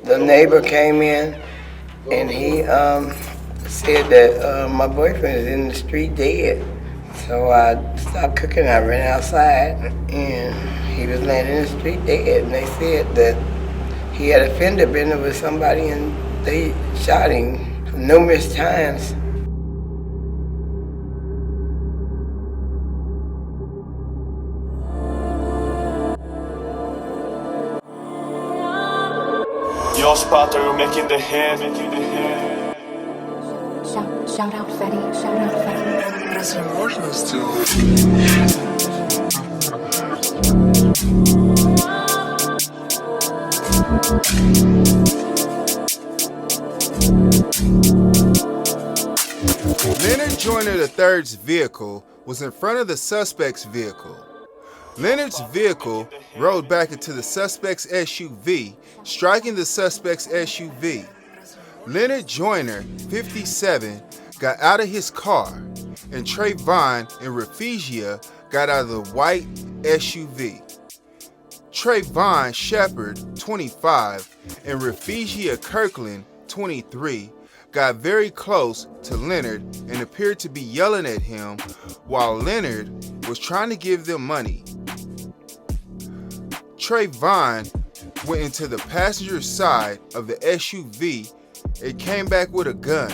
the neighbor came in and he said that my boyfriend is in the street dead. So I stopped cooking. I ran outside and he was laying in the street dead. And they said that he had a fender bender with somebody and they shot him numerous times. Your spot are making the hit. Shout out Fetty, shout out Fetty. That's emotional still. Leonard Joyner III's vehicle was in front of the suspect's vehicle. Leonard's vehicle rode back into the suspect's SUV, striking the suspect's SUV. Leonard Joyner, 57, got out of his car, and Trevyon and Rafeasia got out of the white SUV. Trevyon Shepheard, 25, and Rafeasia Kirkland, 23, got very close to Leonard and appeared to be yelling at him while Leonard was trying to give them money. Trevyon went into the passenger side of the SUV and came back with a gun.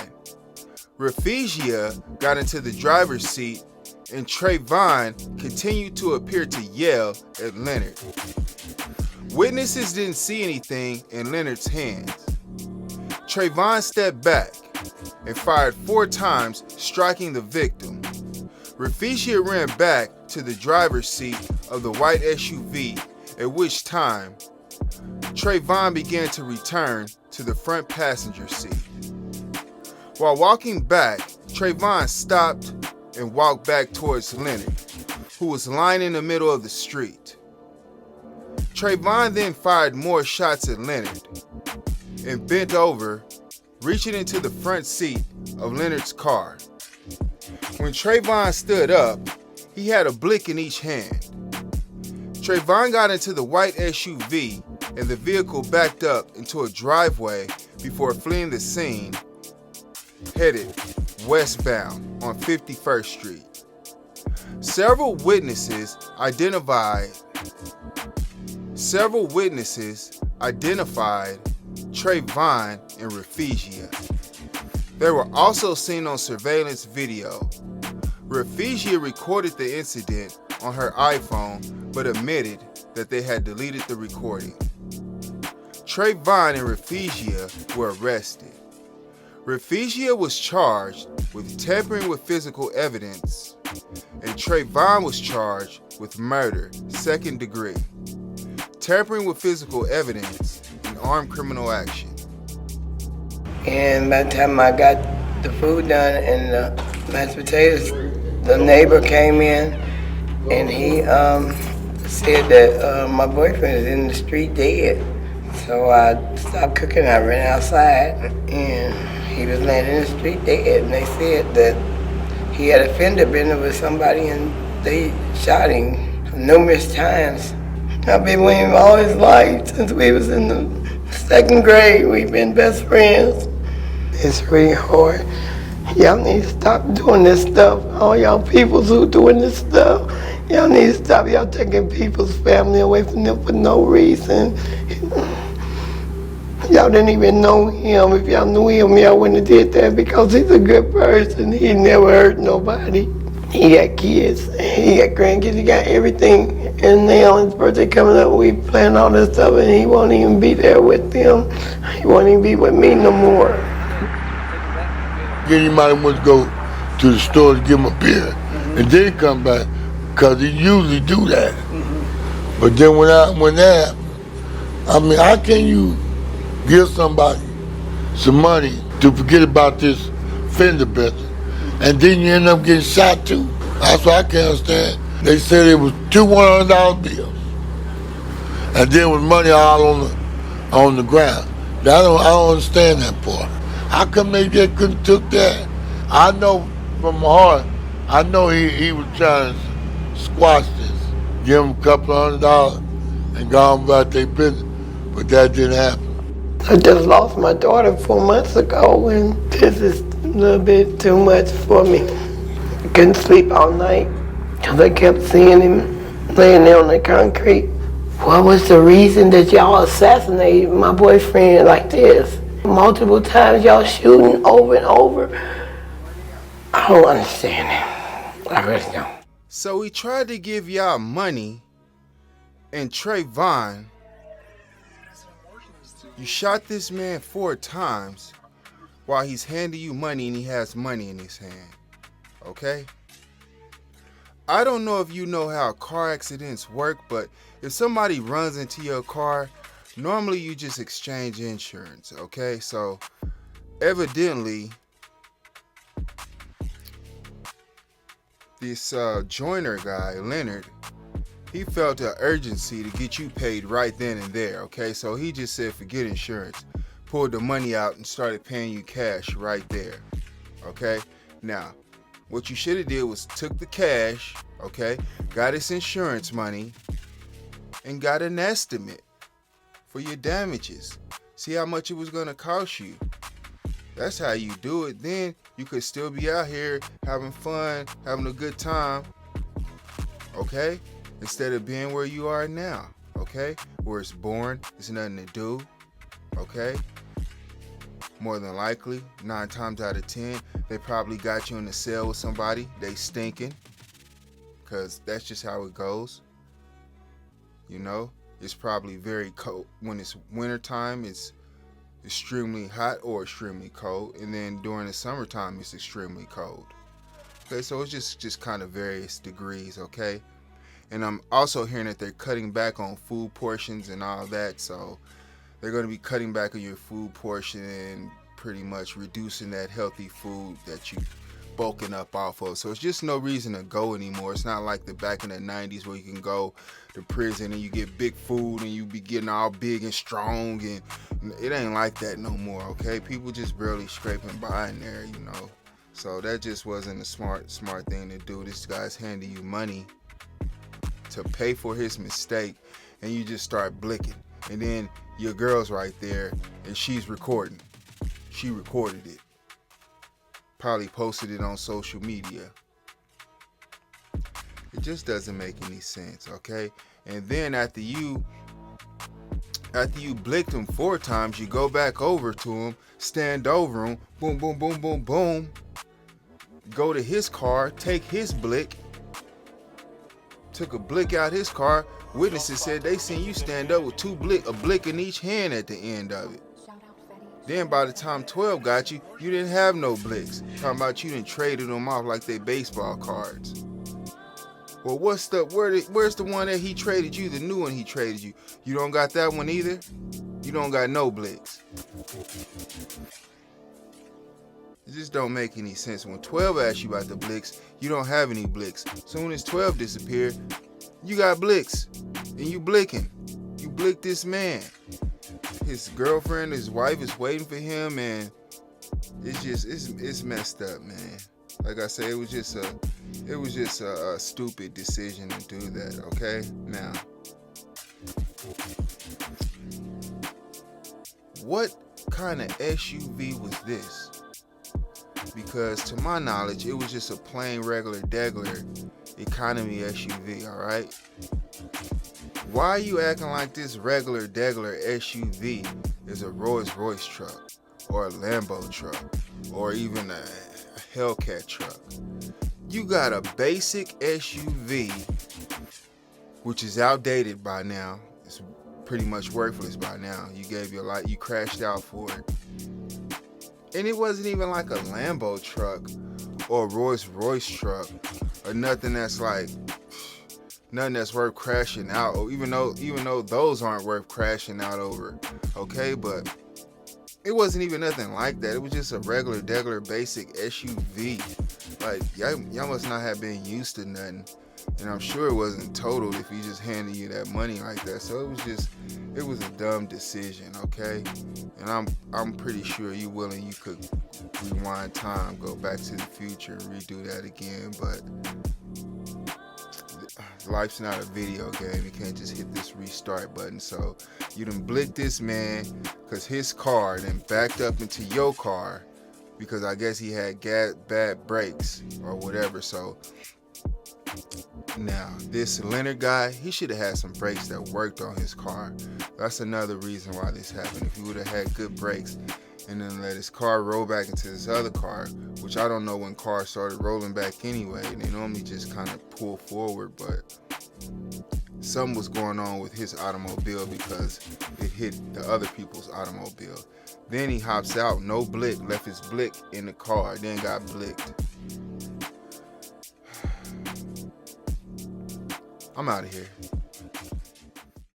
Rafeasia got into the driver's seat and Trevyon continued to appear to yell at Leonard. Witnesses didn't see anything in Leonard's hands. Trevyon stepped back and fired 4 times, striking the victim. Rafeasia ran back to the driver's seat of the white SUV, at which time Trevyon began to return to the front passenger seat. While walking back, Trevyon stopped and walked back towards Leonard, who was lying in the middle of the street. Trevyon then fired more shots at Leonard and bent over, reaching into the front seat of Leonard's car. When Trevyon stood up, he had a blick in each hand. Trevyon got into the white SUV and the vehicle backed up into a driveway before fleeing the scene, headed westbound on 51st Street. Several witnesses identified Trevyon and Rafeasia. They were also seen on surveillance video. Rafeasia recorded the incident on her iPhone but admitted that they had deleted the recording. Trevyon and Rafeasia were arrested. Rafeasia was charged with tampering with physical evidence, and Trevyon was charged with murder, 2nd degree, tampering with physical evidence, and armed criminal action. And by the time I got the food done and the mashed potatoes, the neighbor came in and he said that my boyfriend is in the street dead. So I stopped cooking. I ran outside and he was laying in the street dead. And they said that he had a fender bender with somebody and they shot him numerous times. I've been with him all his life since we was in the 2nd grade. We've been best friends. It's really hard. Y'all need to stop doing this stuff. All y'all peoples who doing this stuff, y'all need to stop. Y'all taking people's family away from them for no reason. Y'all didn't even know him. If y'all knew him, y'all wouldn't have did that because he's a good person. He never hurt nobody. He got kids, he got grandkids, he got everything. And now his birthday coming up, we plan all this stuff and he won't even be there with them. He won't even be with me no more. Then he might want to go to the store to give him a beer and then come back, because he usually do that. But then when that, I mean, how can you give somebody some money to forget about this fender bender and then you end up getting shot too? That's what I can't understand. They said it was 2 $100 bills and then with money all on the ground. I don't understand that part. How come they just couldn't took that? I know from my heart, I know he was trying to squash this, give him a couple $100 and go on about their business, but that didn't happen. I just lost my daughter 4 months ago, and this is a little bit too much for me. I couldn't sleep all night because I kept seeing him laying there on the concrete. What was the reason that y'all assassinated my boyfriend like this? Multiple times y'all shooting over and over. I don't understand it. I really don't. So he tried to give y'all money, and Trevyon, you shot this man 4 times while he's handing you money and he has money in his hand. Okay? I don't know if you know how car accidents work, but if somebody runs into your car, normally you just exchange insurance, okay? So evidently, this Joyner guy, Leonard, he felt the urgency to get you paid right then and there, okay? So he just said, forget insurance, pulled the money out and started paying you cash right there, okay? Now, what you should have did was took the cash, okay, got his insurance money, and got an estimate for your damages. See how much it was going to cost you. That's how you do it. Then you could still be out here having fun, having a good time, okay, instead of being where you are now, okay, where it's boring, there's nothing to do, okay. More than likely, 9 times out of 10, they probably got you in the cell with somebody. They stinking, because that's just how it goes. You know, it's probably very cold. When it's wintertime, it's extremely hot or extremely cold. And then during the summertime, it's extremely cold. Okay, so it's just kind of various degrees, okay? And I'm also hearing that they're cutting back on food portions and all that, so they're going to be cutting back on your food portion and pretty much reducing that healthy food that you bulking up off of. So it's just no reason to go anymore. It's not like the back in the 90s where you can go to prison and you get big food and you be getting all big and strong, and it ain't like that no more, okay? People just barely scraping by in there, you know. So that just wasn't a smart thing to do. This guy's handing you money to pay for his mistake, and you just start blicking. And then your girl's right there, and she's recording. She recorded it. Probably posted it on social media. It just doesn't make any sense, okay? And then after you blicked him 4 times, you go back over to him, stand over him, boom, boom, boom, boom, boom. Go to his car, take his blick. Took a blick out his car. Witnesses said they seen you stand up with a blick in each hand at the end of it. Then by the time 12 got you, you didn't have no blicks. Talking about you done traded them off like they baseball cards. Well, where's the one that he traded you, the new one he traded you? You don't got that one either? You don't got no blicks. It just don't make any sense. When 12 asks you about the blicks, you don't have any blicks. Soon as 12 disappeared, you got blicks. And you blicking. You blicked this man. His girlfriend, his wife is waiting for him, and it's messed up, man. Like I said, it was just a stupid decision to do that, okay? Now, what kind of SUV was this? Because to my knowledge, it was just a plain regular degular economy SUV, all right? Why are you acting like this regular degular SUV is a Rolls Royce truck or a Lambo truck or even a Hellcat truck? You got a basic SUV, which is outdated by now. It's pretty much worthless by now. You gave your life, you crashed out for it. And it wasn't even like a Lambo truck or a Rolls Royce truck or nothing that's worth crashing out, or even though those aren't worth crashing out over, okay? But it wasn't even nothing like that. It was just a regular degular basic SUV. Like y'all must not have been used to nothing, and I'm sure it wasn't totaled if he just handed you that money like that. So it was a dumb decision, okay? And I'm pretty sure you could rewind time, go back to the future, and redo that again, but life's not a video game. You can't just hit this restart button. So you done blicked this man because his car then backed up into your car because I guess he had bad brakes or whatever. So now this Leonard guy, he should have had some brakes that worked on his car. That's another reason why this happened. If he would have had good brakes and then let his car roll back into this other car, which I don't know when cars started rolling back anyway. They normally just kind of pull forward, but something was going on with his automobile because it hit the other people's automobile. Then he hops out, no blick, left his blick in the car, then got blicked. I'm out of here.